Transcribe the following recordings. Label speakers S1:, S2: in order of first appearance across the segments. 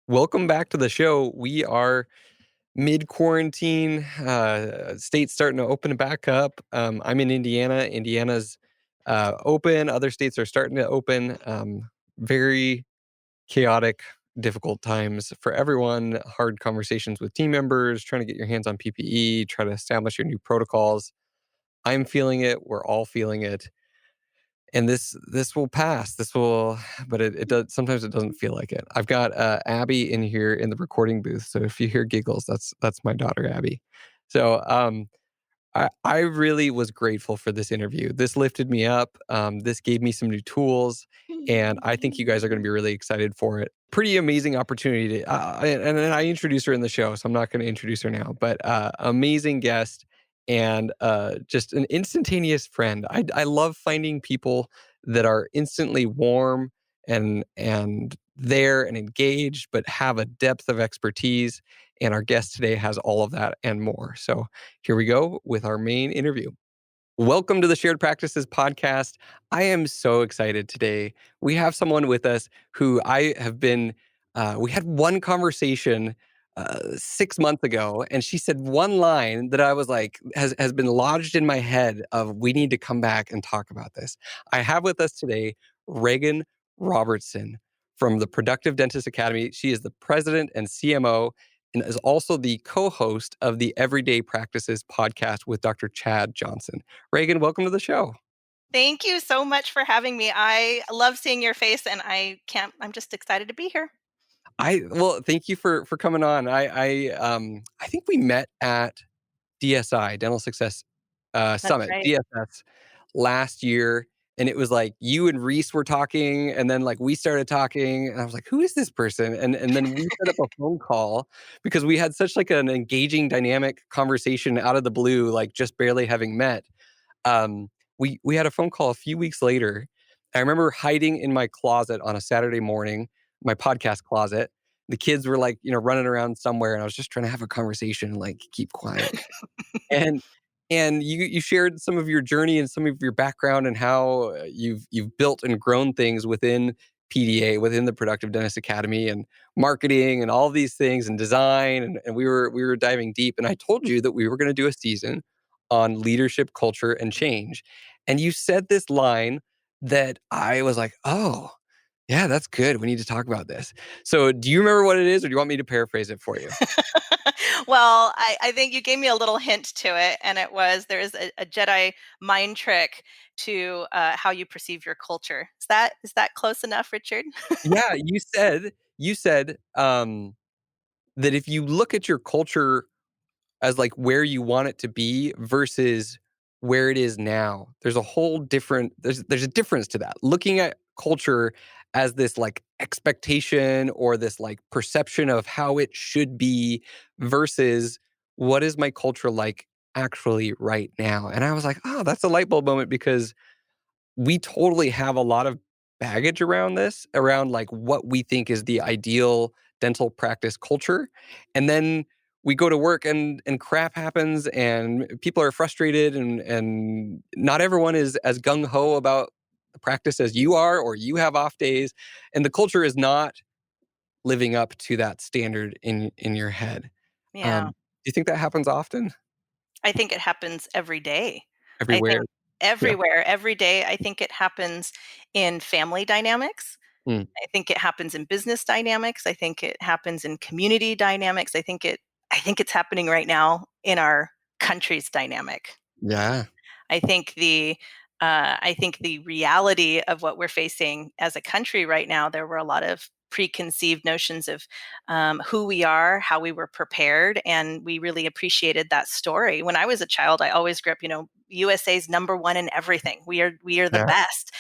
S1: Welcome back to the show. We are mid-quarantine. States starting to open back up. I'm in Indiana. Indiana's open. Other states are starting to open. Very chaotic, difficult times for everyone. Hard conversations with team members, trying to get your hands on PPE, try to establish your new protocols. I'm feeling it. We're all feeling it. And this will pass. But it does. Sometimes it doesn't feel like it. I've got Abby in here in the recording booth. So if you hear giggles, that's my daughter Abby. So I really was grateful for this interview. This lifted me up. This gave me some new tools, and I think you guys are going to be really excited for it. Pretty amazing opportunity. And I introduced her in the show, so I'm not going to introduce her now. But amazing guest and just an instantaneous friend. I love finding people that are instantly warm and there and engaged, but have a depth of expertise. And our guest today has all of that and more. So here we go with our main interview. Welcome to the Shared Practices podcast. I am so excited today. We have someone with us who I have been, we had one conversation 6 months ago, and she said one line that I was like, has been lodged in my head of we need to come back and talk about this. I have with us today Regan Robertson from the Productive Dentist Academy. She is the president and CMO and is also the co-host of the Everyday Practices podcast with Dr. Chad Johnson. Regan, welcome to the show.
S2: Thank you so much for having me. I love seeing your face, and I'm just excited to be here.
S1: Well, thank you for coming on. I think we met at DSI, Dental Success
S2: That's
S1: Summit,
S2: right.
S1: DSS, last year. And it was like you and Reese were talking, and then like we started talking, and I was like, who is this person? And then we set up a phone call because we had such like an engaging, dynamic conversation out of the blue, like just barely having met. We had a phone call a few weeks later. I remember hiding in my closet on a Saturday morning, my podcast closet. The kids were like, running around somewhere, and I was just trying to have a conversation and like keep quiet. And you shared some of your journey and some of your background and how you've built and grown things within PDA, within the Productive Dentist Academy, and marketing and all these things and design. And we were diving deep. And I told you that we were going to do a season on leadership, culture, and change. And you said this line that I was like, oh, yeah, that's good. We need to talk about this. So do you remember what it is, or do you want me to paraphrase it for you?
S2: Well, I think you gave me a little hint to it, and it was there's a Jedi mind trick to how you perceive your culture. Is that close enough, Richard?
S1: Yeah, you said that if you look at your culture as like where you want it to be versus where it is now, there's a difference to that. Looking at culture as this like expectation or this like perception of how it should be versus what is my culture like actually right now. And I was like, oh, that's a light bulb moment because we totally have a lot of baggage around this, around like what we think is the ideal dental practice culture. And then we go to work and crap happens and people are frustrated and not everyone is as gung ho about the practice as you are, or you have off days. And the culture is not living up to that standard in your head.
S2: Yeah,
S1: Do you think that happens often?
S2: I think it happens every day. I
S1: Everywhere?
S2: think
S1: Yeah.
S2: everywhere, every day. I think it happens in family dynamics.
S1: Mm.
S2: I think it happens in business dynamics. I think it happens in community dynamics. I think it's happening right now in our country's dynamic.
S1: Yeah.
S2: I think the reality of what we're facing as a country right now, there were a lot of preconceived notions of who we are, how we were prepared, and we really appreciated that story. When I was a child, I always grew up, USA's number one in everything. We are the
S1: Yeah.
S2: best,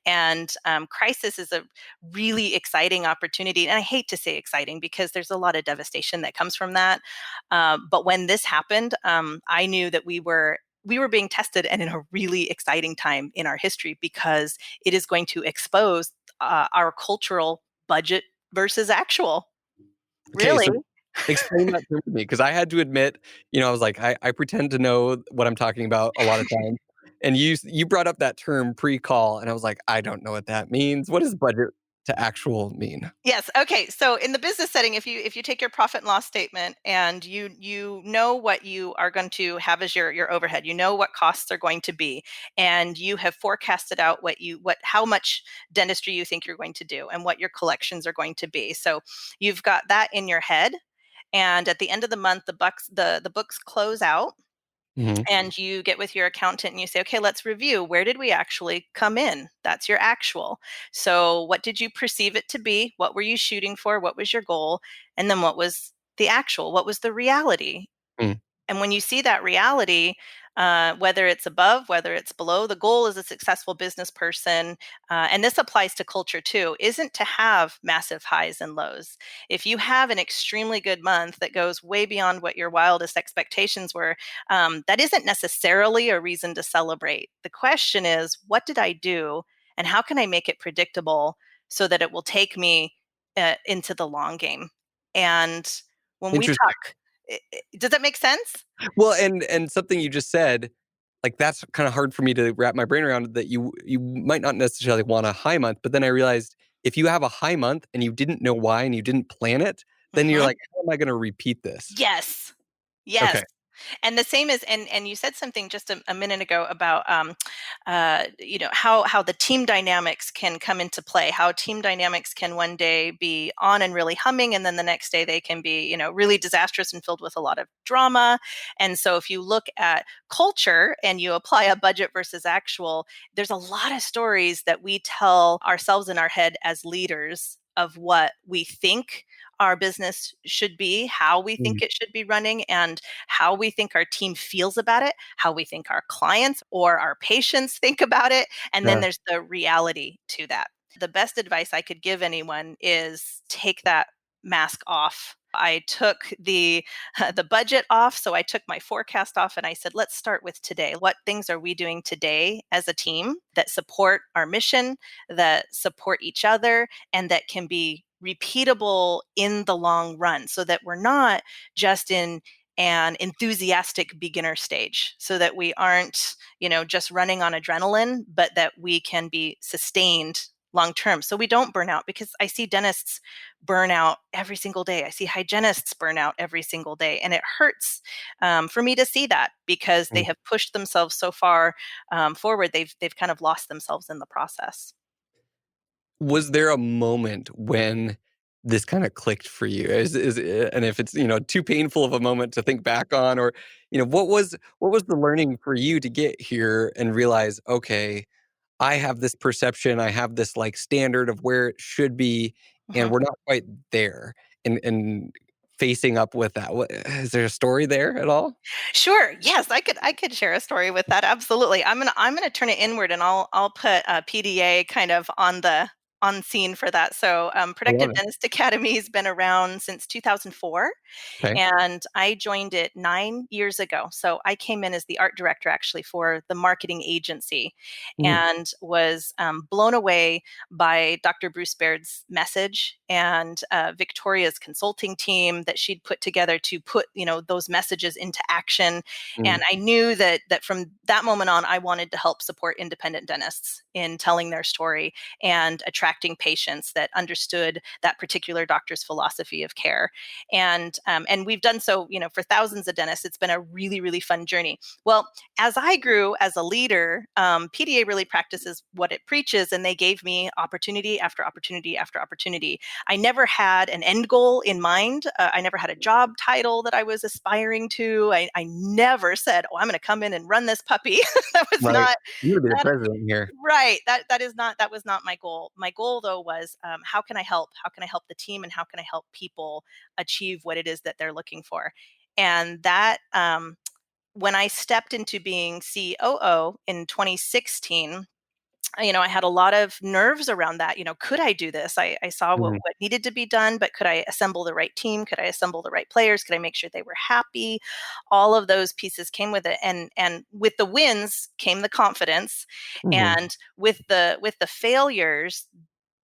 S2: and crisis is a really exciting opportunity. And I hate to say exciting because there's a lot of devastation that comes from that. But when this happened, I knew that we were being tested, and in a really exciting time in our history, because it is going to expose our cultural budget versus actual.
S1: Okay,
S2: Really?
S1: so explain that to me, because I had to admit, I was like, I pretend to know what I'm talking about a lot of times. And you brought up that term pre-call, and I was like, I don't know what that means. What does budget to actual mean?
S2: Yes. Okay. So in the business setting, if you take your profit and loss statement and you know what you are going to have as your overhead, you know what costs are going to be, and you have forecasted out what how much dentistry you think you're going to do and what your collections are going to be. So you've got that in your head, and at the end of the month, the books close out,
S1: Mhm.
S2: and you get with your accountant and you say, okay, let's review. Where did we actually come in? That's your actual. So, what did you perceive it to be? What were you shooting for? What was your goal? And then what was the actual? What was the reality?
S1: Mm.
S2: And when you see that reality, whether it's above, whether it's below, the goal as a successful business person, and this applies to culture too, isn't to have massive highs and lows. If you have an extremely good month that goes way beyond what your wildest expectations were, that isn't necessarily a reason to celebrate. The question is, what did I do? And how can I make it predictable so that it will take me into the long game? And when we
S1: Interesting.
S2: talk, does that make sense?
S1: Well, and something you just said, like, that's kinda hard for me to wrap my brain around, that you might not necessarily want a high month, but then I realized if you have a high month and you didn't know why and you didn't plan it, then you're
S2: Mhm.
S1: like, "How am I gonna repeat this?"
S2: Yes. Yes.
S1: Okay.
S2: And the same is, and you said something just a minute ago about how the team dynamics can come into play, how team dynamics can one day be on and really humming, and then the next day they can be, really disastrous and filled with a lot of drama. And so if you look at culture and you apply a budget versus actual, there's a lot of stories that we tell ourselves in our head as leaders of what we think our business should be, how we
S1: Mm.
S2: think it should be running, and how we think our team feels about it, how we think our clients or our patients think about it, and then
S1: Yeah.
S2: there's the reality to that. The best advice I could give anyone is take that mask off. I took the the budget off, so I took my forecast off and I said, let's start with today. What things are we doing today as a team that support our mission, that support each other, and that can be repeatable in the long run so that we're not just in an enthusiastic beginner stage, so that we aren't, just running on adrenaline, but that we can be sustained long term so we don't burn out, because I see dentists burn out every single day. I see hygienists burn out every single day, and it hurts for me to see that, because they
S1: Mm.
S2: have pushed themselves so far forward, they've kind of lost themselves in the process.
S1: Was there a moment when this kinda clicked for you? And if it's, too painful of a moment to think back on, or, what was the learning for you to get here and realize, "Okay, I have this perception, I have this, like, standard of where it should be, and
S2: Mhm.
S1: we're not quite there," and facing up with that. What is there a story there at all?
S2: Sure. Yes, I could share a story with that. Absolutely. I'm gonna turn it inward, and I'll put PDA kind of on scene for that. So,
S1: I love
S2: Productive
S1: it.
S2: Dentist Academy has been around since 2004,
S1: Okay.
S2: and I joined it 9 years ago. So I came in as the art director actually for the marketing agency,
S1: Mm,
S2: and was blown away by Dr. Bruce Baird's message and Victoria's consulting team that she'd put together to put those messages into action.
S1: mm,
S2: And I knew that from that moment on, I wanted to help support independent dentists in telling their story and attracting patients that understood that particular doctor's philosophy of care. And we've done so, for thousands of dentists. It's been a really, really fun journey. Well, as I grew as a leader, PDA really practices what it preaches, and they gave me opportunity after opportunity after opportunity. I never had an end goal in mind. I never had a job title that I was aspiring to. I never said, "Oh, I'm going to come in and run this puppy." That was
S1: right.
S2: not
S1: You would be the
S2: that.
S1: president here.
S2: Right. That was not my goal. My goal though was, how can I help? How can I help the team, and how can I help people achieve what it is that they're looking for? And that when I stepped into being COO in 2016, I had a lot of nerves around that. Could I do this? I saw
S1: Mhm,
S2: what needed to be done, but could I assemble the right team? Could I assemble the right players? Could I make sure they were happy? All of those pieces came with it, and with the wins came the confidence,
S1: mhm.
S2: and with the failures,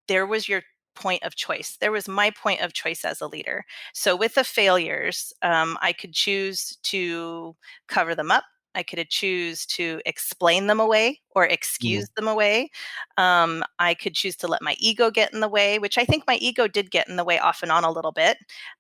S2: there was your point of choice. There was my point of choice as a leader. So with the failures, I could choose to cover them up. I could choose to explain them away or
S1: Mhm.
S2: excuse them away. I could choose to let my ego get in the way, which I think my ego did get in the way off and on a little bit.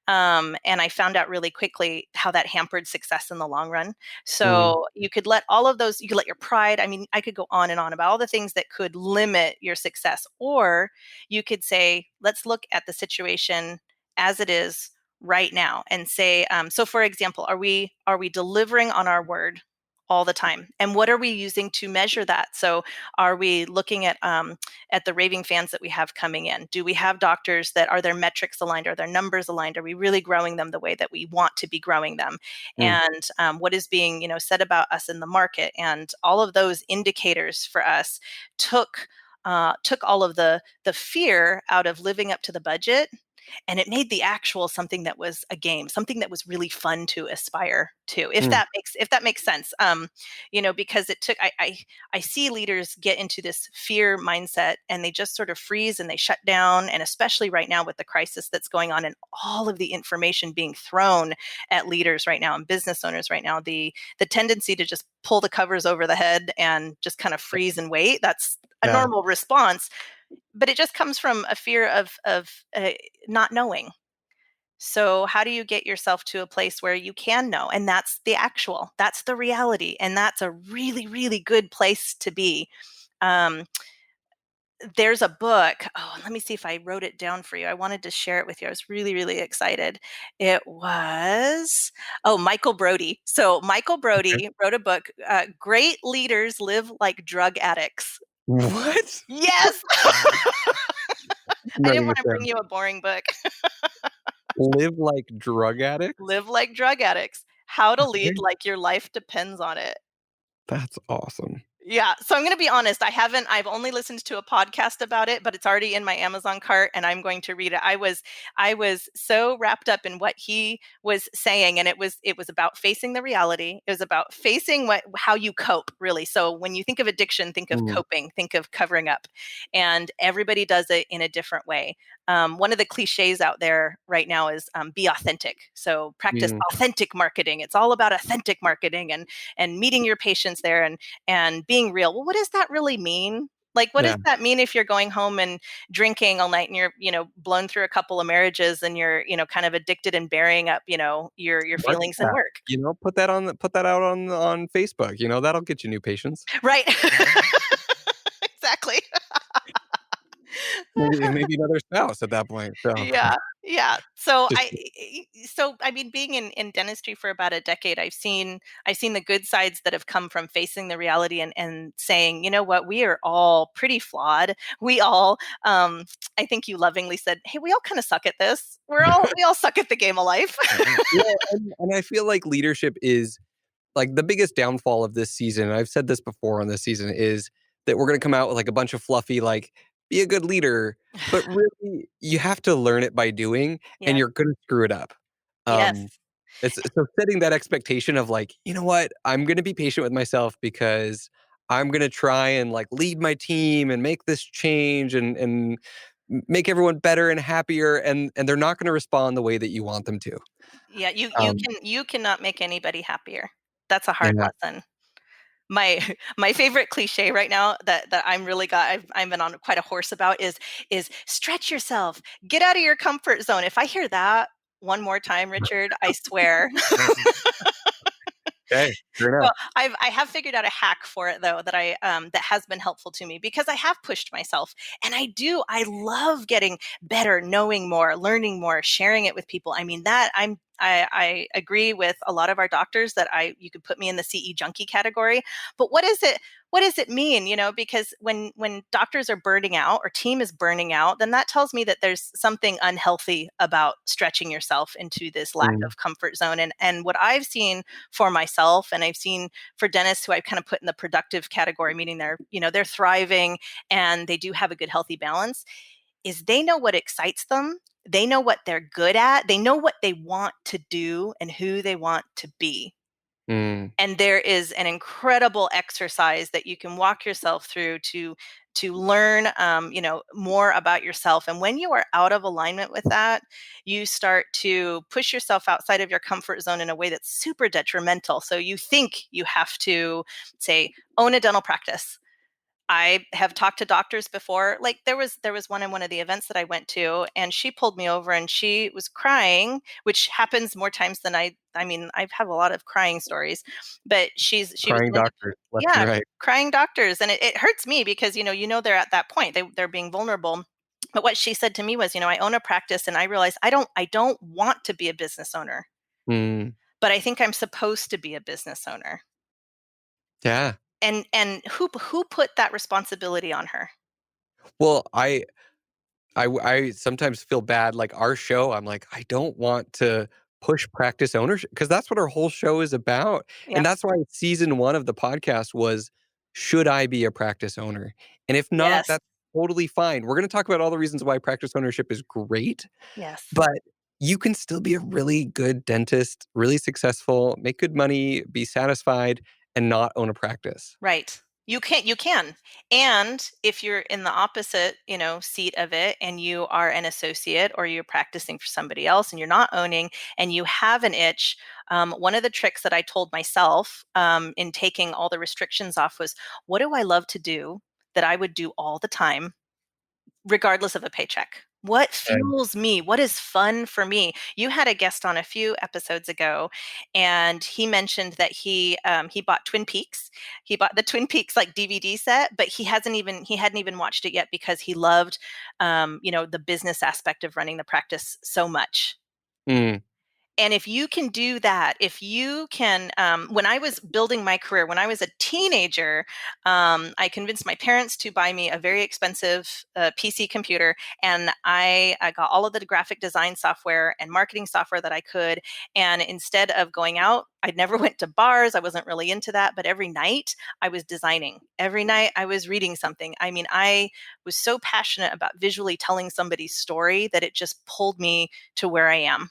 S2: And I found out really quickly how that hampered success in the long run.
S1: Mm.
S2: So you could let all of those, you could let your pride, I mean, I could go on and on about all the things that could limit your success. Or you could say, let's look at the situation as it is right now and say, so for example, are we delivering on our word all the time, and what are we using to measure that? So are we looking at the raving fans that we have coming in? Do we have doctors that are their metrics aligned? Are their numbers aligned? Are we really growing them the way that we want to be growing them?
S1: Mm.
S2: And what is being said about us in the market? And all of those indicators for us took all of the fear out of living up to the budget, and it made the actual something that was a game, something that was really fun to aspire to, if
S1: Mm.
S2: that makes sense. Because it took I see leaders get into this fear mindset, and they just sort of freeze and they shut down. And especially right now with the crisis that's going on and all of the information being thrown at leaders right now and business owners right now, the tendency to just pull the covers over the head and just kind of freeze and wait, that's a
S1: Yeah.
S2: normal response, but it just comes from a fear of not knowing. So how do you get yourself to a place where you can know? And that's the reality, and that's a really, really good place to be. Um, there's a book. Oh, let me see if I wrote it down for you. I wanted to share it with you. I was really, really excited. It was, Michael Brody. So Michael
S1: Okay.
S2: Brody wrote a book, Great Leaders Live Like Drug Addicts.
S1: What?
S2: Yes.
S1: I'm
S2: I didn't
S1: writing
S2: want
S1: it
S2: to bring
S1: down.
S2: you a boring book.
S1: Live like drug addicts?
S2: Live like drug addicts. How to lead
S1: Okay.
S2: like your life depends on it.
S1: That's awesome.
S2: Yeah, so I'm gonna be honest, I've only listened to a podcast about it, but it's already in my Amazon cart and I'm going to read it. I was so wrapped up in what he was saying, and it was about facing the reality. It was about facing how you cope, really. So when you think of addiction, think of
S1: Mm.
S2: coping, think of covering up. And everybody does it in a different way. One of the cliches out there right now is be authentic. So practice
S1: Mm.
S2: authentic marketing. It's all about authentic marketing and meeting your patients there and being real. Well, what does that really mean? Like, what does
S1: Yeah.
S2: that mean if you're going home and drinking all night and you're, blown through a couple of marriages and you're, kind of addicted and burying up, your
S1: Market
S2: feelings and
S1: that.
S2: work?
S1: Put that out on Facebook, that'll get you new patients.
S2: Right. Exactly.
S1: Maybe another spouse at that point, so
S2: Yeah, yeah. So
S1: just
S2: I mean, being in dentistry for about a decade, I've seen the good sides that have come from facing the reality and saying, you know what, we are all pretty flawed. We all, I think you lovingly said, hey, we all kind of suck at this. We all suck at the game of life.
S1: yeah, and I feel like leadership is like the biggest downfall of this season, and I've said this before on this season, is that we're gonna come out with like a bunch of fluffy, like, be a good leader, but really you have to learn it by doing, and
S2: Yes,
S1: you're gonna screw it up.
S2: yes.
S1: Um, it's so setting that expectation of like, you know what, I'm gonna be patient with myself because I'm gonna try and like lead my team and make this change and make everyone better and happier, and they're not gonna respond the way that you want them to.
S2: Yeah, you you
S1: Um,
S2: can you cannot make anybody happier. That's a hard
S1: yeah.
S2: lesson. My my favorite cliche right now that I've been on quite a horse about is stretch yourself, get out of your comfort zone. If I hear that one more time, Richard, I swear.
S1: Okay, fair
S2: So
S1: enough.
S2: I have figured out a hack for it though that has been helpful to me because I have pushed myself, and I love getting better, knowing more, learning more, sharing it with people. I mean that I agree with a lot of our doctors that you could put me in the CE junkie category. But what does it mean? Because when doctors are burning out or team is burning out, then that tells me that there's something unhealthy about stretching yourself into this lack
S1: Mm.
S2: of comfort zone. And what I've seen for myself, and I've seen for dentists who I kind of put in the productive category, meaning they're thriving and they do have a good healthy balance, is they know what excites them. They know what they're good at. They know what they want to do and who they want to be.
S1: Mm.
S2: And there is an incredible exercise that you can walk yourself through to to learn, more about yourself. And when you are out of alignment with that, you start to push yourself outside of your comfort zone in a way that's super detrimental. So you think you have to, say, own a dental practice. I have talked to doctors before. Like there was one in one of the events that I went to, and she pulled me over and she was crying, which happens more times than I mean, I've had a lot of crying stories, but she was
S1: Crying
S2: in the,
S1: doctors left and
S2: yeah,
S1: right.
S2: crying doctors. And it hurts me because, they're at that point. They're being vulnerable. But what she said to me was, I own a practice and I realize I don't want to be a business owner,
S1: Mm,
S2: but I think I'm supposed to be a business owner.
S1: yeah.
S2: And who put that responsibility on her?
S1: Well, I sometimes feel bad, like, our show, I'm like, I don't want to push practice ownership because that's what our whole show is about, and
S2: Yep.
S1: that's why season 1 of the podcast was, "Should I be a practice owner?" And if not,
S2: Yes.
S1: that's totally fine. We're gonna talk about all the reasons why practice ownership is great,
S2: Yes.
S1: but you can still be a really good dentist, really successful, make good money, be satisfied, and not own a practice.
S2: Right. You can. And if you're in the opposite, seat of it and you are an associate or you're practicing for somebody else and you're not owning and you have an itch, one of the tricks that I told myself in taking all the restrictions off was, what do I love to do that I would do all the time regardless of a paycheck? What
S1: And
S2: fuels me? What is fun for me? You had a guest on a few episodes ago, and he mentioned that he bought Twin Peaks. He bought the Twin Peaks like DVD set, but he hadn't even watched it yet because he loved, the business aspect of running the practice so much.
S1: mm,
S2: And if you can do that, if you can, when I was building my career, when I was a teenager, I convinced my parents to buy me a very expensive PC computer. And I got all of the graphic design software and marketing software that I could. And instead of going out, I never went to bars. I wasn't really into that. But every night I was designing. Every night I was reading something. I mean, I was so passionate about visually telling somebody's story that it just pulled me to where I am.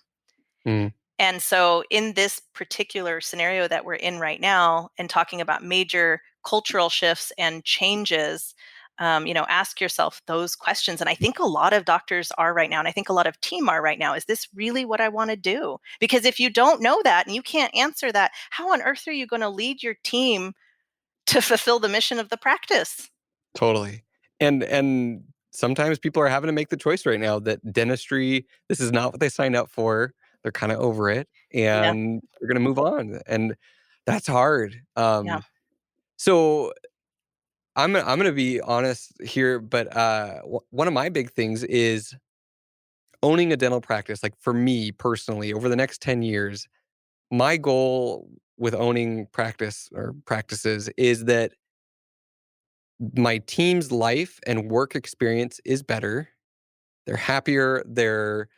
S1: mm.
S2: And so, in this particular scenario that we're in right now, and talking about major cultural shifts and changes, ask yourself those questions. And I think a lot of doctors are right now, and I think a lot of team are right now. Is this really what I want to do? Because if you don't know that and you can't answer that, how on earth are you going to lead your team to fulfill the mission of the practice?
S1: Totally. And sometimes people are having to make the choice right now that dentistry, this is not what they signed up for. They're kind of over it
S2: Yeah,
S1: and they're going to move on. And that's hard.
S2: yeah,
S1: So I'm going to be honest here, but one of my big things is owning a dental practice. Like for me personally, over the next 10 years, my goal with owning practice or practices is that my team's life and work experience is better. They're happier, they're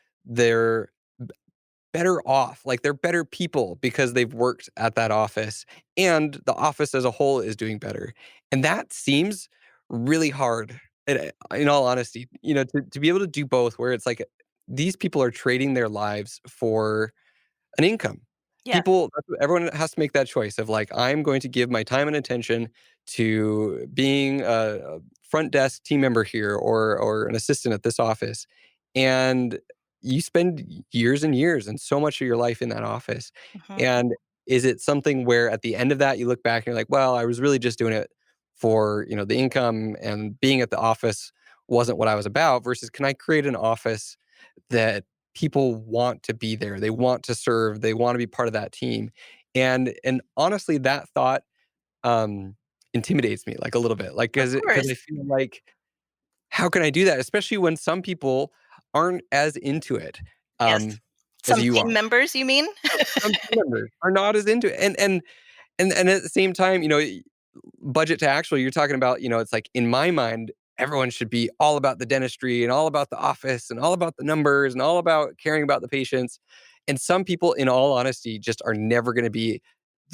S1: better off, like, they're better people because they've worked at that office, and the office as a whole is doing better, and that seems really hard, in all honesty, to be able to do both where it's like, these people are trading their lives for an income.
S2: yeah.
S1: Everyone has to make that choice of like, I'm going to give my time and attention to being a front desk team member here or an assistant at this office. And you spend years and years and so much of your life in that office.
S2: Mhm.
S1: And is it something where at the end of that you look back and you're like, well, I was really just doing it for, the income and being at the office wasn't what I was about versus can I create an office that people want to be there. They want to serve. They want to be part of that team. And honestly, that thought um, intimidates me like a little bit, like
S2: Of
S1: because I
S2: course.
S1: feel like how can I do that, especially when some people aren't as into it
S2: Yes.
S1: as
S2: Some
S1: you
S2: team
S1: are.
S2: members, you mean?
S1: Some team members are not as into it, and at the same time, budget to actual, you're talking about, it's like in my mind, everyone should be all about the dentistry and all about the office and all about the numbers and all about caring about the patients. And some people, in all honesty, just are never going to be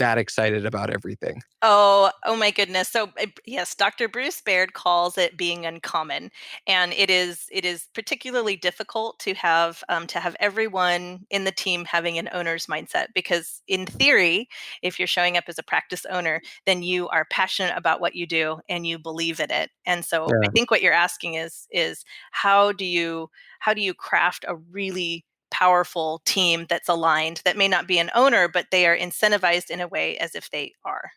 S1: that excited about everything.
S2: Oh my goodness. So yes, Dr. Bruce Baird calls it being uncommon, and it is particularly difficult to have everyone in the team having an owner's mindset, because in theory, if you're showing up as a practice owner, then you are passionate about what you do and you believe in it. And so I
S1: Yeah.
S2: think what you're asking is how do you craft a really powerful team that's aligned, that may not be an owner, but they are incentivized in a way as if they are.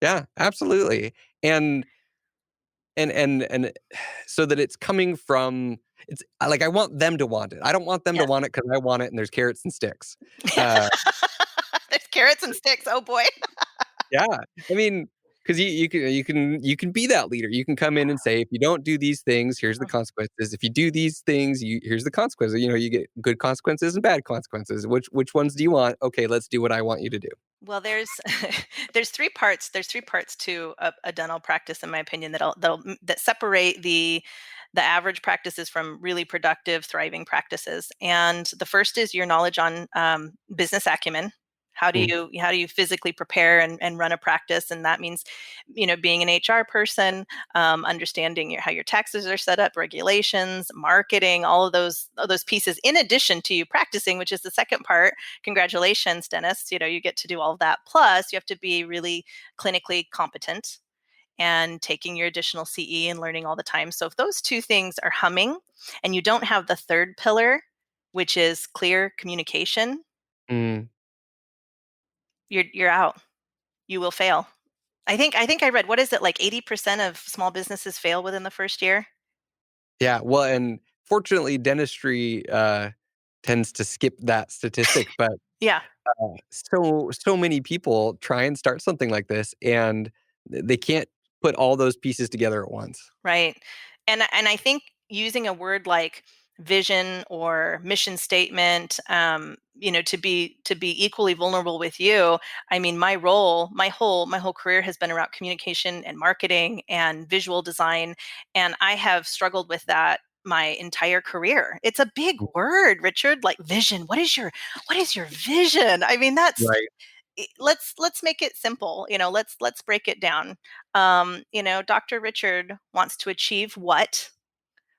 S1: Yeah, absolutely. And and so that it's coming from, it's like I want them to want it. I don't want them to
S2: Yes.
S1: want it because I want it and there's carrots and sticks. Uh,
S2: There's carrots and sticks. Oh boy.
S1: yeah, I mean, because you can be that leader. You can come in and say, if you don't do these things, here's the consequences. If you do these things, here's the consequences. You get good consequences and bad consequences. Which ones do you want? Okay, let's do what I want you to do.
S2: Well, there's there's three parts. There's three parts to a dental practice, in my opinion, that separate the average practices from really productive, thriving practices. And the first is your knowledge on business acumen.
S1: Mm,
S2: How do you physically prepare and run a practice? And that means, being an HR person, understanding how your taxes are set up, regulations, marketing, all those pieces. In addition to you practicing, which is the second part. Congratulations, dentists. You get to do all of that. Plus, you have to be really clinically competent and taking your additional CE and learning all the time. So if those two things are humming and you don't have the third pillar, which is clear communication,
S1: mm.
S2: you're out. You will fail. I think I read, what is it, like 80% of small businesses fail within the first year?
S1: Yeah, well, and fortunately, dentistry tends to skip that statistic, but
S2: Yeah.
S1: so many people try and start something like this, and they can't put all those pieces together at once.
S2: Right. And I think using a word like vision or mission statement, to be equally vulnerable with you. I mean, my whole career has been around communication and marketing and visual design, and I have struggled with that my entire career. It's a big word, Richard, like vision. What is your vision? I mean,
S1: Right.
S2: let's make it simple. Let's break it down. Dr. Richard wants to achieve what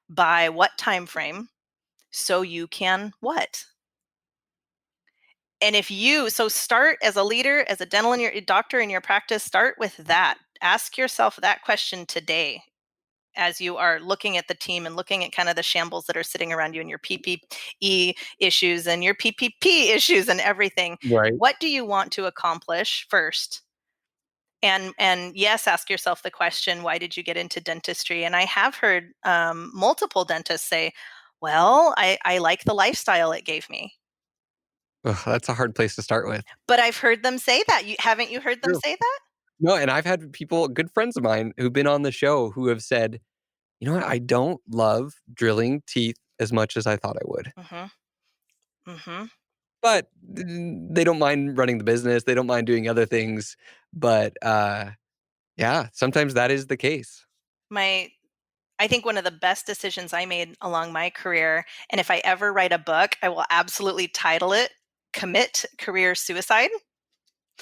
S2: by what time frame, so you can what. And if you so start as a leader, as a dental and your doctor in your practice, start with that. Ask yourself that question today as you are looking at the team and looking at kind of the shambles that are sitting around you, and your PPE issues and your PPP issues and everything.
S1: Right.
S2: What do you want to accomplish first? And yes, ask yourself the question, why did you get into dentistry? And I have heard multiple dentists say, well, I like the lifestyle it gave me.
S1: Ugh, that's a hard place to start with.
S2: But I've heard them say that. Haven't you heard them
S1: True.
S2: say that?
S1: No, and I've had people, good friends of mine, who've been on the show who have said, "You know what? I don't love drilling teeth as much as I thought I would."
S2: Mm-hmm. Mm-hmm.
S1: But they don't mind running the business, they don't mind doing other things, but, yeah, sometimes that is the case.
S2: My I think one of the best decisions I made along my career, and if I ever write a book, I will absolutely title it Commit Career Suicide.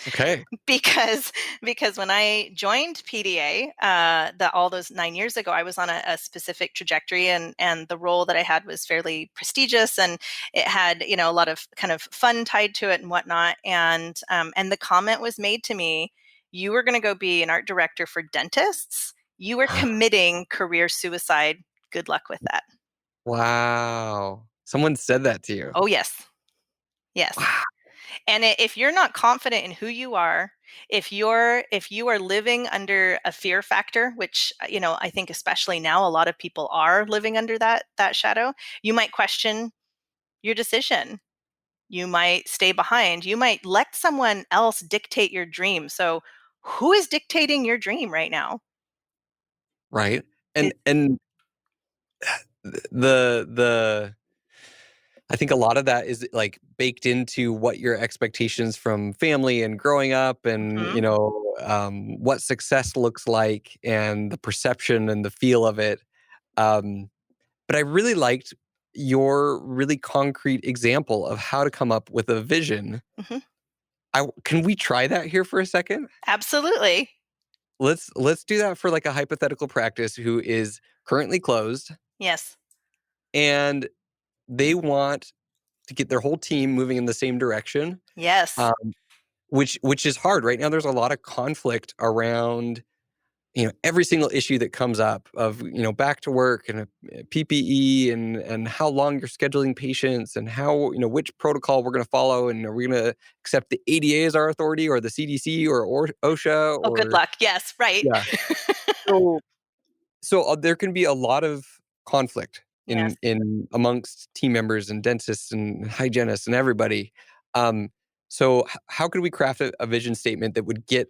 S1: Okay.
S2: Because when I joined PDA, all those 9 years ago, I was on a specific trajectory, and the role that I had was fairly prestigious, and it had a lot of kind of fun tied to it and whatnot. And the comment was made to me: "You were going to go be an art director for dentists. You are committing career suicide. Good luck with that."
S1: Wow. Someone said that to you.
S2: Oh yes, yes.
S1: Wow.
S2: And if you're not confident in who you are, if you are living under a fear factor, which I think especially now a lot of people are living under that shadow, you might question your decision. You might stay behind. You might let someone else dictate your dream. So, who is dictating your dream right now?
S1: Right?
S2: It,
S1: And the I think a lot of that is, like, baked into what your expectations from family and growing up and,
S2: Mhm,
S1: what success looks like and the perception and the feel of it. Um, but I really liked your really concrete example of how to come up with a vision
S2: mhm.
S1: Can we try that here for a second?
S2: Absolutely.
S1: Let's do that for like a hypothetical practice who is currently closed
S2: Yes.
S1: and they want to get their whole team moving in the same direction.
S2: Yes.
S1: Um, which is hard right now. There's a lot of conflict around every single issue that comes up of back to work and PPE and how long you're scheduling patients and how which protocol we're going to follow, and are we going to accept the ADA as our authority or the CDC or OSHA
S2: Oh, good
S1: or
S2: luck. Yes, right.
S1: yeah. So there can be a lot of conflict
S2: Yes.
S1: in amongst team members and dentists and hygienists and everybody. Um, so how could we craft a vision statement that would get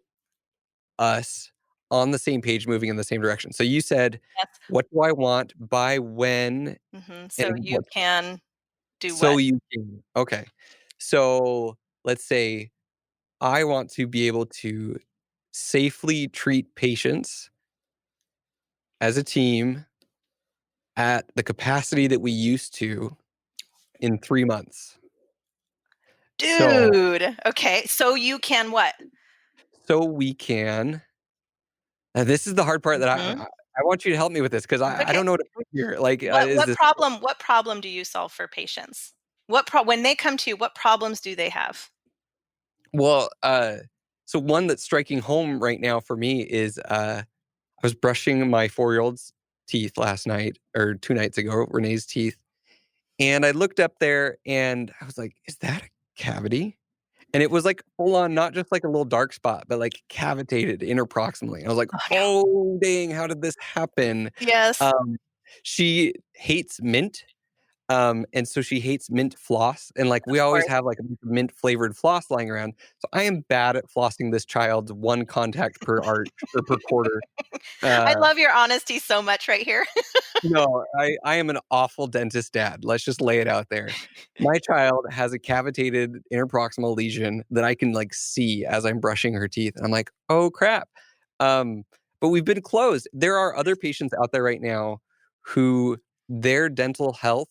S1: us on the same page, moving in the same direction? So you said,
S2: Yes.
S1: "What do I want by when
S2: So
S1: and
S2: you
S1: what?"
S2: can do
S1: So
S2: what?
S1: you can, okay. So let's say I want to be able to safely treat patients as a team at the capacity that we used to in 3 months. So
S2: Dude. Okay. So you can what?
S1: we can this is the hard part that
S2: Mhm.
S1: I want you to help me with this because
S2: It's
S1: I
S2: okay.
S1: don't know what to put here. Like,
S2: What
S1: is
S2: what
S1: this
S2: problem what problem do you solve for patients? When they come to you, what problems do they have?
S1: well, so one that's striking home right now for me is, I was brushing my 4-year-old's teeth last night or 2 nights ago, Renee's teeth, and I looked up there and I was like, "Is that a cavity?" And it was like full on, not just like a little dark spot, but like cavitated interproximally. I was like,
S2: Oh, no.
S1: "Oh, dang, how did this happen?"
S2: Yes.
S1: Um, she hates mint, and so she hates mint floss, and, like, we
S2: Of
S1: always
S2: course.
S1: have, like, a mint flavored floss lying around, so I am bad at flossing this child's 1 contact per arch or per quarter.
S2: I
S1: Uh,
S2: love your honesty so much right here.
S1: no, I am an awful dentist dad, let's just lay it out there. My child has a cavitated interproximal lesion that I can, like, see as I'm brushing her teeth, and I'm like, "Oh, crap." Um, but we've been closed. There are other patients out there right now who their dental health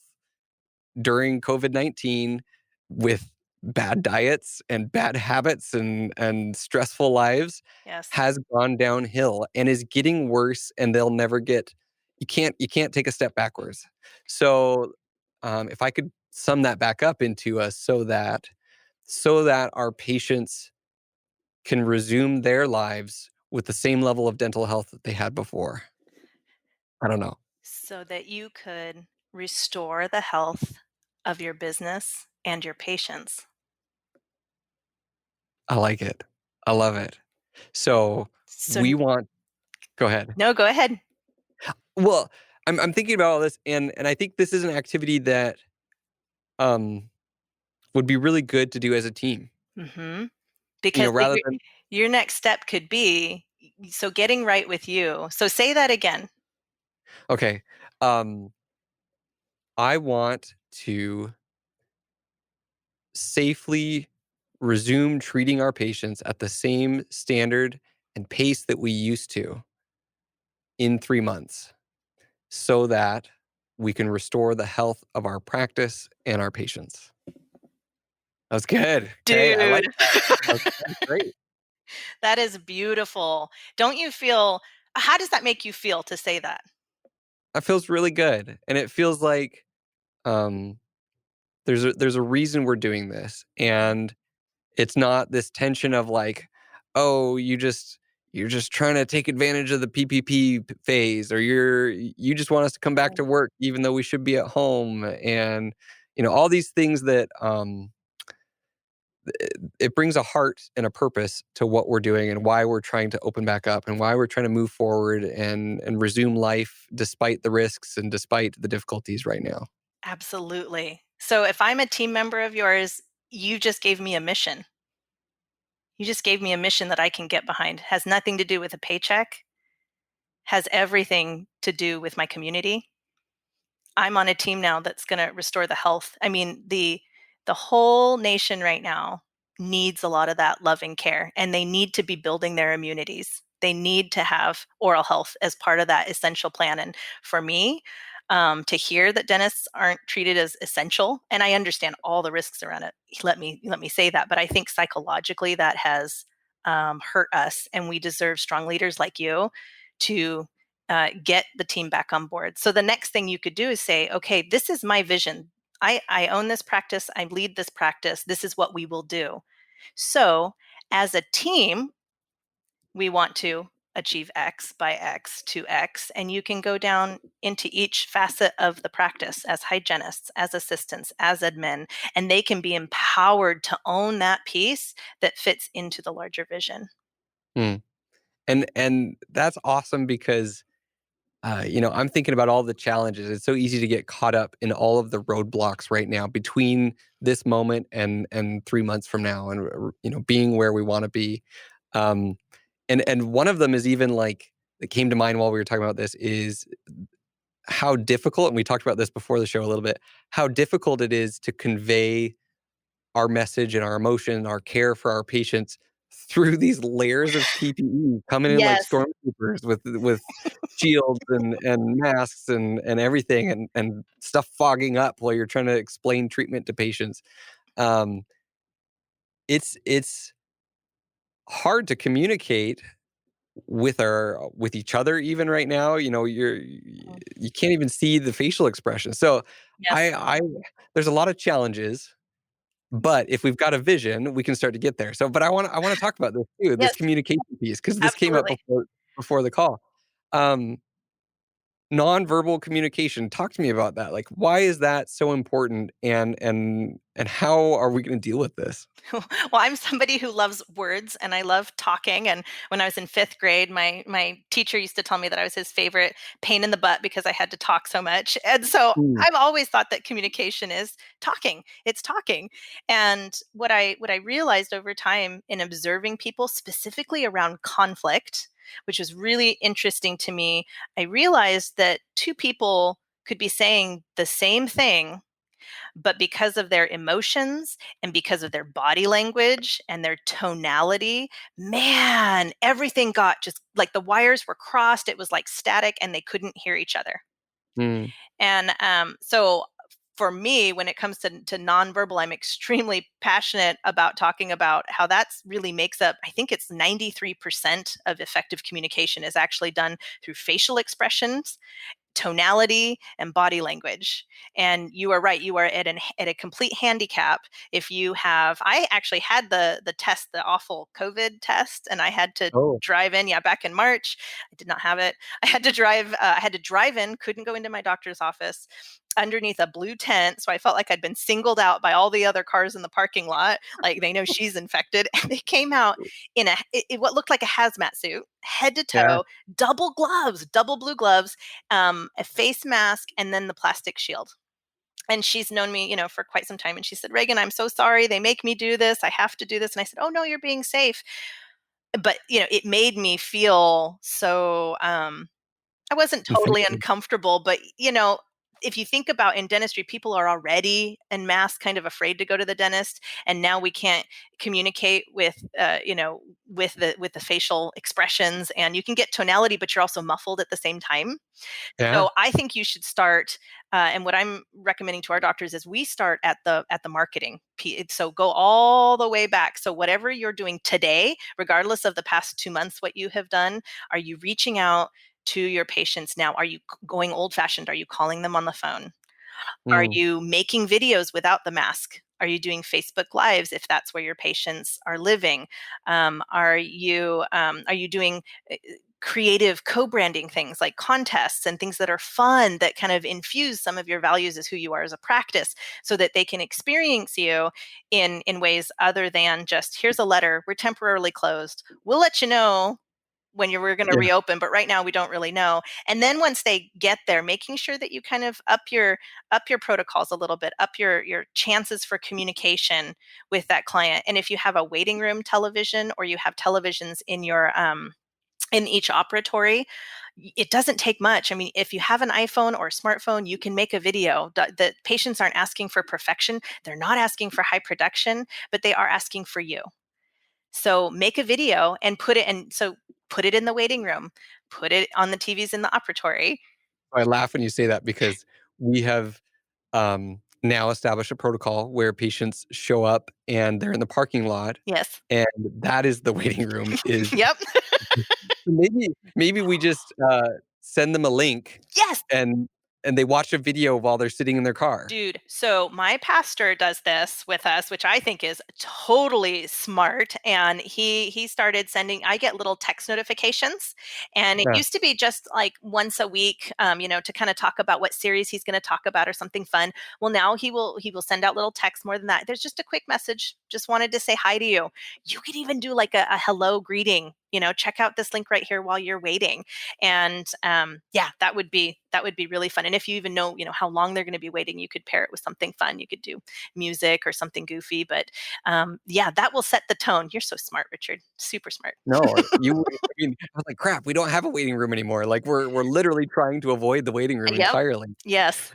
S1: during COVID-19 with bad diets and bad habits and stressful lives
S2: Yes.
S1: has gone downhill and is getting worse, and they'll never get you can't take a step backwards. So, if I could sum that back up into us so that our patients can resume their lives with the same level of dental health that they had before. I don't know.
S2: So that you could restore the health of your business and your patients.
S1: I like it. I love it. So,
S2: So
S1: we want go ahead.
S2: no, go ahead.
S1: Well, I'm thinking about all this, and I think this is an activity that, um, would be really good to do as a team,
S2: Mhm. Because
S1: rather than
S2: your next step could be so getting right with you. So say that again.
S1: okay, um, I want to safely resume treating our patients at the same standard and pace that we used to in 3 months so that we can restore the health of our practice and our patients. That was good. Okay, I
S2: Dude,
S1: like that. That was great.
S2: that is beautiful. Don't you feel how does that make you feel to say that?
S1: That feels really good, and it feels like, um, there's a reason we're doing this, and it's not this tension of like, "Oh, you're just trying to take advantage of the PPP phase, or you just want us to come back to work even though we should be at home," and, all these things that, it brings a heart and a purpose to what we're doing and why we're trying to open back up and why we're trying to move forward and resume life despite the risks and despite the difficulties right now.
S2: Absolutely. So if I'm a team member of yours, you just gave me a mission. You just gave me a mission that I can get behind. Has nothing to do with a paycheck, has everything to do with my community. I'm on a team now that's going to restore the health. I mean, the whole nation right now needs a lot of that loving care, and they need to be building their immunities. They need to have oral health as part of that essential plan. And for me, to hear that dentists aren't treated as essential. And I understand all the risks around it. Let me say that, but I think psychologically that has hurt us, and we deserve strong leaders like you to get the team back on board. So the next thing you could do is say, okay, this is my vision. I own this practice. I lead this practice. This is what we will do. So as a team, we want to achieve X by X to X. And you can go down into each facet of the practice as hygienists, as assistants, as admin, and they can be empowered to own that piece that fits into the larger vision.
S1: Mm. And that's awesome because I'm thinking about all the challenges. It's so easy to get caught up in all of the roadblocks right now between this moment and 3 months from now, and being where we want to be. Um, and one of them is even like that came to mind while we were talking about this is how difficult, and we talked about this before the show a little bit, how difficult it is to convey our message and our emotion, our care for our patients through these layers of PPE coming in like
S2: Yes.
S1: stormtroopers with shields and masks and everything and stuff fogging up while you're trying to explain treatment to patients. Um, it's hard to communicate with each other even right now. You can't even see the facial expression. So
S2: Yes.
S1: I there's a lot of challenges. But if we've got a vision, we can start to get there. So, but I wanna talk about this too, this
S2: Yes.
S1: communication piece, because this came up
S2: Absolutely.
S1: before the call. Um, Nonverbal communication, talk to me about that. Like, why is that so important, and how are we gonna deal with this?
S2: Well, I'm somebody who loves words and I love talking. And when I was in fifth grade, my teacher used to tell me that I was his favorite pain in the butt because I had to talk so much. And so
S1: Mm,
S2: I've always thought that communication is talking. It's talking. And what I realized over time in observing people, specifically around conflict, which was really interesting to me, I realized that two people could be saying the same thing, but because of their emotions and because of their body language and their tonality, man, everything got just like the wires were crossed. It was like static and they couldn't hear each other.
S1: mm,
S2: And so for me, when it comes to nonverbal, I'm extremely passionate about talking about how that's really makes up, I think it's 93% of effective communication is actually done through facial expressions, tonality, and body language. And you are right, you are at a complete handicap if you have. I actually had the test, the awful COVID test, and I had to
S1: oh,
S2: drive in, yeah, back in March. I did not have it. I had to drive in, couldn't go into my doctor's office, underneath a blue tent, so I felt like I'd been singled out by all the other cars in the parking lot, like they know she's infected. And they came out in what looked like a hazmat suit, head to
S1: yeah.
S2: toe, double gloves, double blue gloves, a face mask, and then the plastic shield. And she's known me, for quite some time. And she said, Regan, I'm so sorry. They make me do this. I have to do this. And I said, oh, no, you're being safe. But, it made me feel so, I wasn't totally
S1: Intimidating.
S2: uncomfortable, but, if you think about in dentistry, people are already en masse kind of afraid to go to the dentist, and now we can't communicate with the facial expressions, and you can get tonality, but you're also muffled at the same time.
S1: Yeah.
S2: So I think you should start, and what I'm recommending to our doctors is we start at the marketing. So go all the way back. So whatever you're doing today, regardless of the past 2 months, what you have done, are you reaching out to your patients now? Are you going old fashioned? Are you calling them on the phone? Are
S1: Mm,
S2: you making videos without the mask? Are you doing Facebook Lives if that's where your patients are living? Are you doing creative co-branding things like contests and things that are fun that kind of infuse some of your values as who you are as a practice, so that they can experience you in ways other than just here's a letter, we're temporarily closed, we'll let you know when we're going to
S1: yeah.
S2: reopen, but right now we don't really know. And then once they get there, making sure that you kind of up your protocols a little bit, up your chances for communication with that client. And if you have a waiting room television, or you have televisions in each operatory, it doesn't take much. I mean, if you have an iPhone or a smartphone, you can make a video. The patients aren't asking for perfection. They're not asking for high production, but they are asking for you. So make a video and put it in the waiting room, put it on the TVs in the operatory,
S1: I laugh when you say that because we have now established a protocol where patients show up and they're in the parking lot,
S2: Yes.
S1: and that is the waiting room. Is
S2: Yep.
S1: maybe we just send them a link
S2: Yes.
S1: and they watch a video while they're sitting in their car.
S2: Dude, so my pastor does this with us, which I think is totally smart. And he started sending. I get little text notifications, and it
S1: Yeah.
S2: used to be just like once a week, to kind of talk about what series he's going to talk about or something fun. Well, now he will send out little texts more than that. There's just a quick message. Just wanted to say hi to you. You could even do like a hello greeting. Check out this link right here while you're waiting. And yeah, that would be really fun. And if you even know how long they're going to be waiting, you could pair it with something fun. You could do music or something goofy. But yeah, that will set the tone. You're so smart, Richard. Super smart.
S1: No, I mean, I was like, crap, we don't have a waiting room anymore. Like we're literally trying to avoid the waiting room
S2: Yep.
S1: entirely.
S2: Yes.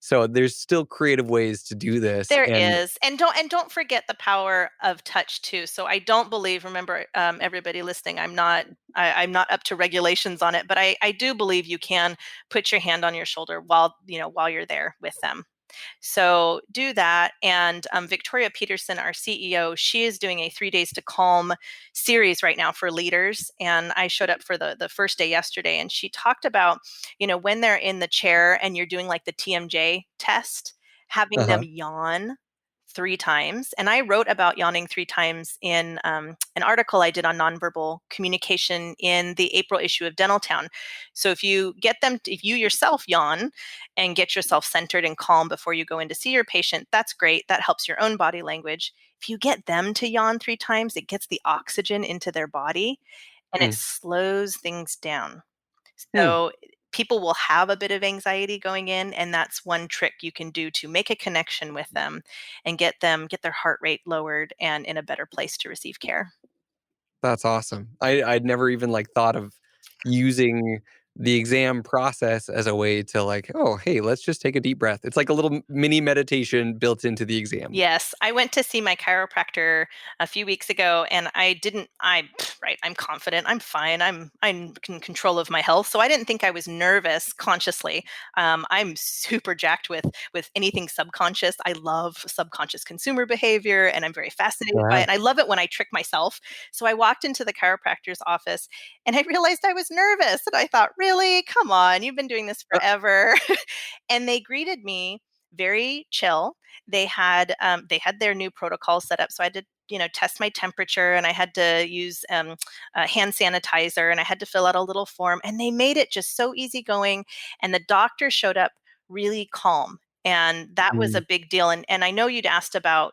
S1: So there's still creative ways to do this,
S2: There
S1: and
S2: is, and don't forget the power of touch too. So I don't believe. Remember, everybody listening, I'm not up to regulations on it, but I do believe you can put your hand on your shoulder while you're there with them. So do that. And Victoria Peterson, our CEO, she is doing a 3 days to calm series right now for leaders. And I showed up for the first day yesterday, and she talked about, when they're in the chair and you're doing like the TMJ test, having them
S1: uh-huh.
S2: yawn 3 times. And I wrote about yawning 3 times in an article I did on nonverbal communication in the April issue of Dental Town. So if you yourself yawn and get yourself centered and calm before you go in to see your patient, that's great. That helps your own body language. If you get them to yawn 3 times, it gets the oxygen into their body and it
S1: Mm,
S2: slows things down.
S1: mm.
S2: So people will have a bit of anxiety going in, and that's one trick you can do to make a connection with them and get their heart rate lowered and in a better place to receive care.
S1: That's awesome. I'd never even like thought of using the exam process as a way to like, oh, hey, let's just take a deep breath. It's like a little mini meditation built into the exam.
S2: Yes, I went to see my chiropractor a few weeks ago, and right, I'm confident, I'm fine, I'm in control of my health, so I didn't think I was nervous consciously. I'm super jacked with anything subconscious. I love subconscious consumer behavior, and I'm very fascinated by it.
S1: Yeah.
S2: And I love it when I trick myself. So I walked into the chiropractor's office, and I realized I was nervous, and I thought, really, come on, you've been doing this forever. And they greeted me very chill. They had their new protocol set up, so I had to test my temperature, and I had to use hand sanitizer, and I had to fill out a little form, and they made it just so easygoing. And the doctor showed up really calm, and that was a
S1: Mm,
S2: big deal. And I know you'd asked about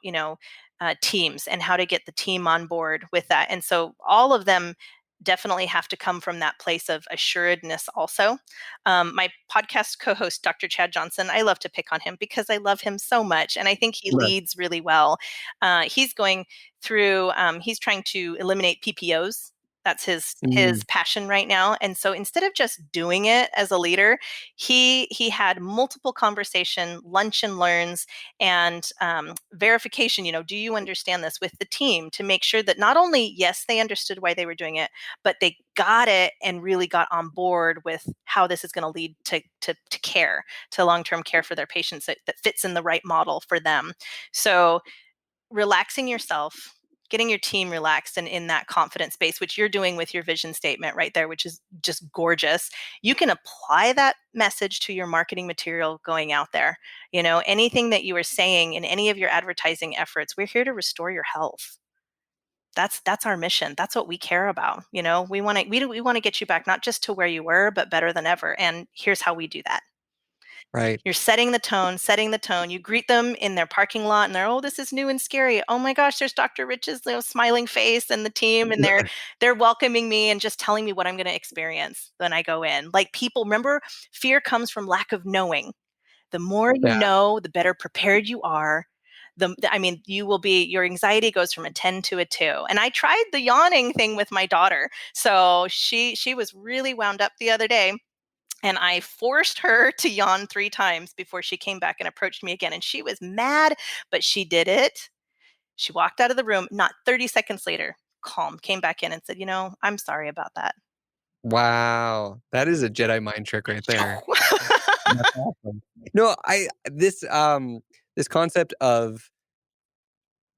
S2: teams and how to get the team on board with that, and so all of them definitely have to come from that place of assuredness also. My podcast co-host, Dr. Chad Johnson, I love to pick on him because I love him so much, and I think he
S1: right.
S2: leads really well. He's going through. He's trying to eliminate PPOs. That's his
S1: Mm,
S2: passion right now. And so instead of just doing it as a leader, he had multiple conversation, lunch and learns, and verification. Do you understand this with the team to make sure that not only yes they understood why they were doing it, but they got it and really got on board with how this is going to lead to care, to long-term care for their patients that fits in the right model for them. So relaxing yourself, getting your team relaxed and in that confident space, which you're doing with your vision statement right there, which is just gorgeous. You can apply that message to your marketing material going out there. Anything that you are saying in any of your advertising efforts, we're here to restore your health. That's our mission. That's what we care about. We want to get you back not just to where you were, but better than ever. And here's how we do that.
S1: right.
S2: You're setting the tone, setting the tone. You greet them in their parking lot and they're, oh, this is new and scary. Oh my gosh, there's Dr. Rich's smiling face and the team, and they're welcoming me and just telling me what I'm going to experience when I go in. Like, people, remember, fear comes from lack of knowing. The more you
S1: Yeah.
S2: know, the better prepared you are. Your anxiety goes from a 10 to a 2. And I tried the yawning thing with my daughter. So she was really wound up the other day, and I forced her to yawn 3 times before she came back and approached me again. And she was mad, but she did it. She walked out of the room, not 30 seconds later, calm, came back in and said, I'm sorry about that.
S1: Wow. That is a Jedi mind trick right there. That's awesome. No, this concept of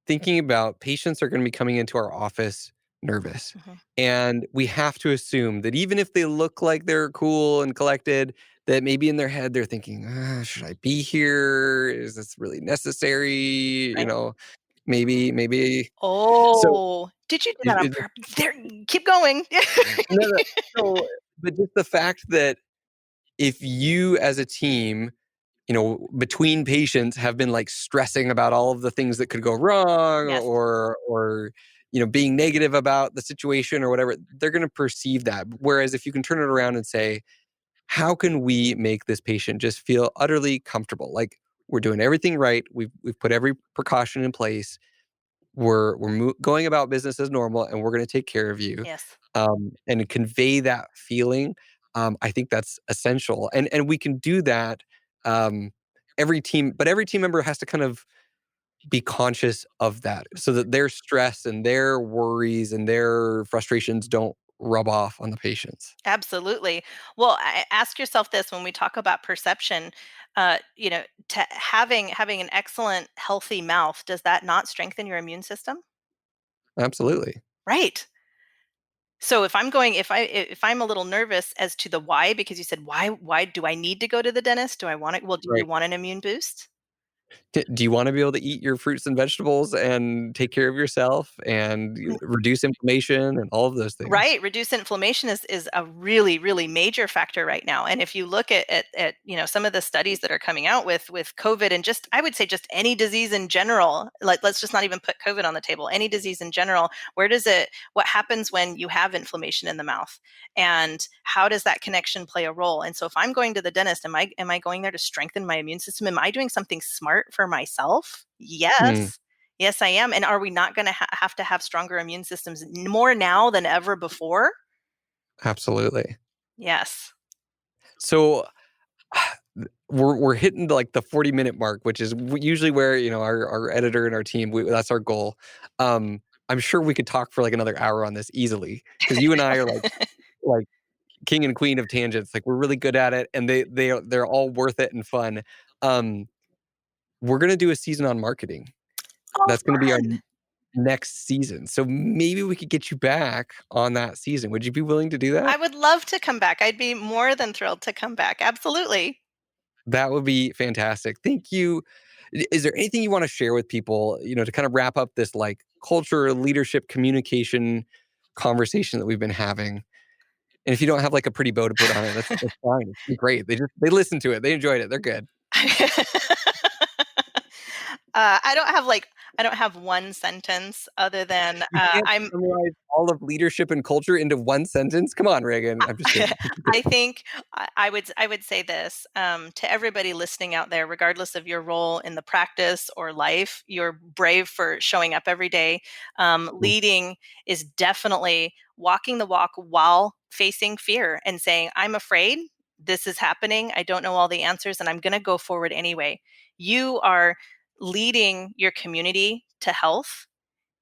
S1: thinking about patients are gonna be coming into our office nervous,
S2: Mhm.
S1: and we have to assume that even if they look like they're cool and collected, that maybe in their head they're thinking, "Should I be here? Is this really necessary?" You
S2: Right.
S1: know, maybe so
S2: Oh, did you do that on
S1: it
S2: purpose? There, keep going.
S1: no, no, so but just the fact that if you as a team, between patients have been like stressing about all of the things that could go wrong
S2: Yes,
S1: or being negative about the situation or whatever, they're going to perceive that. Whereas if you can turn it around and say, how can we make this patient just feel utterly comfortable? Like we're doing everything right. We've put every precaution in place. We're going about business as normal, and we're going to take care of you,
S2: yes,
S1: and convey that feeling. I think that's essential, and we can do that. Um, every team member has to kind of be conscious of that, so that their stress and their worries and their frustrations don't rub off on the patients.
S2: absolutely. Well, ask yourself this when we talk about perception. Having an excellent, healthy mouth, does that not strengthen your immune system?
S1: Absolutely,
S2: Right. So if I'm a little nervous as to the why, because you said why do I need to go to the dentist? Do I want it? Well, do you
S1: right.
S2: want an immune boost?
S1: Do you want to be able to eat your fruits and vegetables and take care of yourself and reduce inflammation and all of those things?
S2: Right, reduce inflammation is a really, really major factor right now. And if you look at some of the studies that are coming out with COVID, and just I would say just any disease in general, like let's just not even put COVID on the table, any disease in general, what happens when you have inflammation in the mouth? And how does that connection play a role? And so if I'm going to the dentist, am I going there to strengthen my immune system? Am I doing something smart for myself?
S1: Hmm,
S2: Yes. Yes, I am. And are we not going to have to have stronger immune systems more now than ever before?
S1: absolutely.
S2: Yes.
S1: So we're hitting like the 40-minute mark, which is usually where our editor and our team, that's our goal. I'm sure we could talk for like another hour on this easily because you and I are like king and queen of tangents. Like we're really good at it, and they're all worth it and fun. Um, we're gonna do a season on marketing.
S2: Oh,
S1: That's gonna be our
S2: fun.
S1: next season. So maybe we could get you back on that season. Would you be willing to do
S2: I
S1: that?
S2: would love to come back. I'd be more than thrilled to come back. Absolutely.
S1: That would be fantastic. Thank you. Is there anything you want to share with people, to kind of wrap up this like culture, leadership, communication conversation that we've been having? And if you don't have like a pretty bow to put on it, that's fine. It's been great. They listen to it. They enjoyed it. They're good.
S2: I don't have one sentence other than
S1: You can't
S2: I'm
S1: summarize all of leadership and culture into one sentence. Come on, Reagan. I'm just kidding.
S2: I think I would say this to everybody listening out there, regardless of your role in the practice or life. You're brave for showing up every day. Leading is definitely walking the walk while facing fear and saying, "I'm afraid. This is happening. I don't know all the answers, and I'm going to go forward anyway." You are leading your community to health.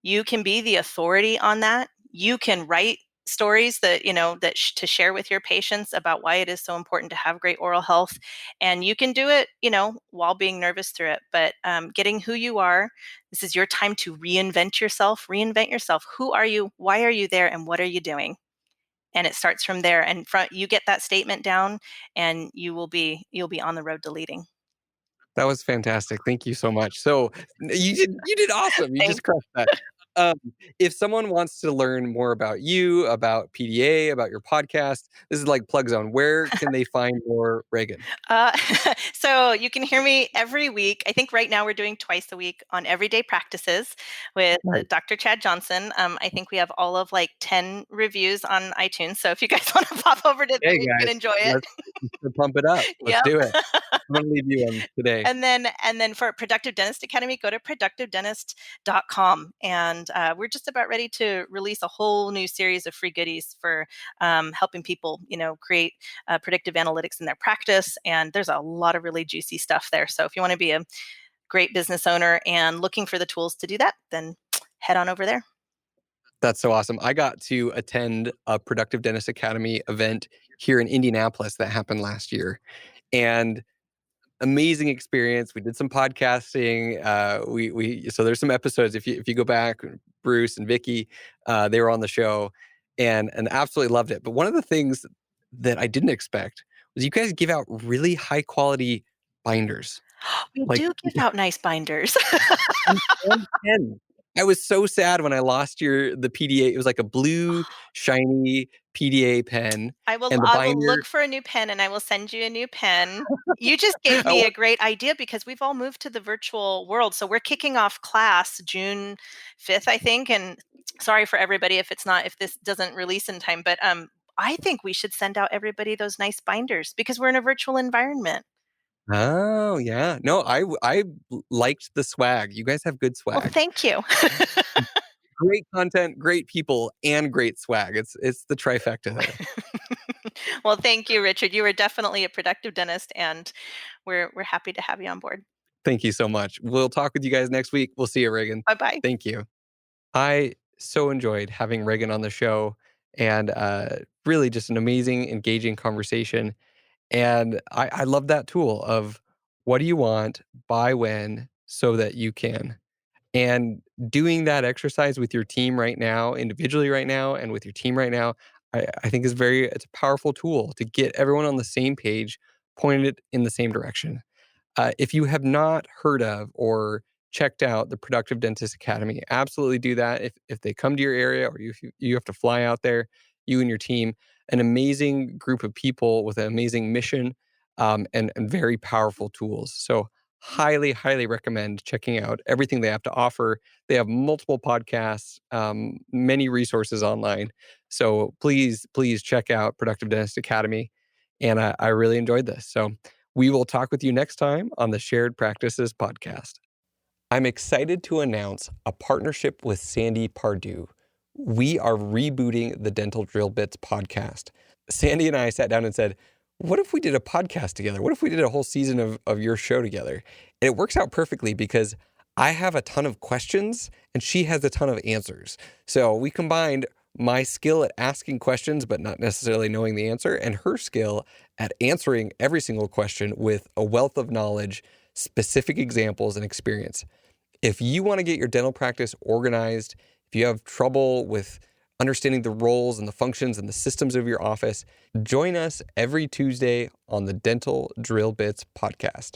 S2: You can be the authority on that. You can write stories to share with your patients about why it is so important to have great oral health, and you can do it while being nervous through it, but getting who you are. This is your time to reinvent yourself. Who are you? Why are you there? And what are you doing? And it starts from there, and you get that statement down, and you'll be on the road to leading.
S1: That was fantastic. Thank you so much. So you did awesome. You
S2: Thank
S1: just crushed that. Um, if someone wants to learn more about you, about PDA, about your podcast, this is like plug zone. Where can they find more Reagan?
S2: Uh, so you can hear me every week. I think right now we're doing twice a week on Everyday Practices with
S1: Nice.
S2: Dr. Chad Johnson. I think we have all of like 10 reviews on iTunes. So if you guys want to pop over to there,
S1: Hey
S2: you can
S1: guys,
S2: enjoy it.
S1: let's pump it up. Let's
S2: Yep.
S1: do it. I'm gonna leave you on today.
S2: And then for Productive Dentist Academy, go to productivedentist.com. And we're just about ready to release a whole new series of free goodies for helping people, create predictive analytics in their practice. And there's a lot of really juicy stuff there. So if you want to be a great business owner and looking for the tools to do that, then head on over there.
S1: That's so awesome. I got to attend a Productive Dentist Academy event here in Indianapolis that happened last year. And amazing experience. We did some podcasting. So there's some episodes. If you go back, Bruce and Vicky, they were on the show, and absolutely loved it. But one of the things that I didn't expect was you guys give out really high quality binders,
S2: We
S1: like
S2: do give out nice binders.
S1: and pen. I was so sad when I lost the PDA. It was like a blue shiny PDA pen,
S2: I will
S1: and the
S2: I will
S1: binder.
S2: look for a new pen, and I will send you a new pen. You just gave me a great idea because we've all moved to the virtual world. So we're kicking off class June 5th, I think, and sorry for everybody if this doesn't release in time, but I think we should send out everybody those nice binders because we're in a virtual environment.
S1: Oh, yeah. No, I liked the swag. You guys have good
S2: Well,
S1: swag.
S2: thank you.
S1: Great content, great people, and great swag. It's the trifecta there.
S2: Well, thank you, Richard. You were definitely a productive dentist, and we're happy to have you on board.
S1: Thank you so much. We'll talk with you guys next week. We'll see you, Regan.
S2: Bye-bye.
S1: Thank you. I so enjoyed having Regan on the show, and really just an amazing, engaging conversation. And I love that tool of what do you want, by when, so that you can. And doing that exercise with your team right now, individually right now, and with your team right now, I think it's a powerful tool to get everyone on the same page, pointed in the same direction. If you have not heard of or checked out the Productive Dentist Academy, absolutely do that. If they come to your area or you have to fly out there, you and your team, an amazing group of people with an amazing mission, and very powerful tools. So highly, highly recommend checking out everything they have to offer. They have multiple podcasts, many resources online. So please, please check out Productive Dentist Academy. And I really enjoyed this. So we will talk with you next time on the Shared Practices podcast. I'm excited to announce a partnership with Sandy Pardue. We are rebooting the Dental Drill Bits podcast. Sandy and I sat down and said, what if we did a podcast together? What if we did a whole season of your show together? And it works out perfectly because I have a ton of questions and she has a ton of answers. So we combined my skill at asking questions, but not necessarily knowing the answer, and her skill at answering every single question with a wealth of knowledge, specific examples, and experience. If you want to get your dental practice organized, if you have trouble with understanding the roles and the functions and the systems of your office, join us every Tuesday on the Dental Drill Bits podcast.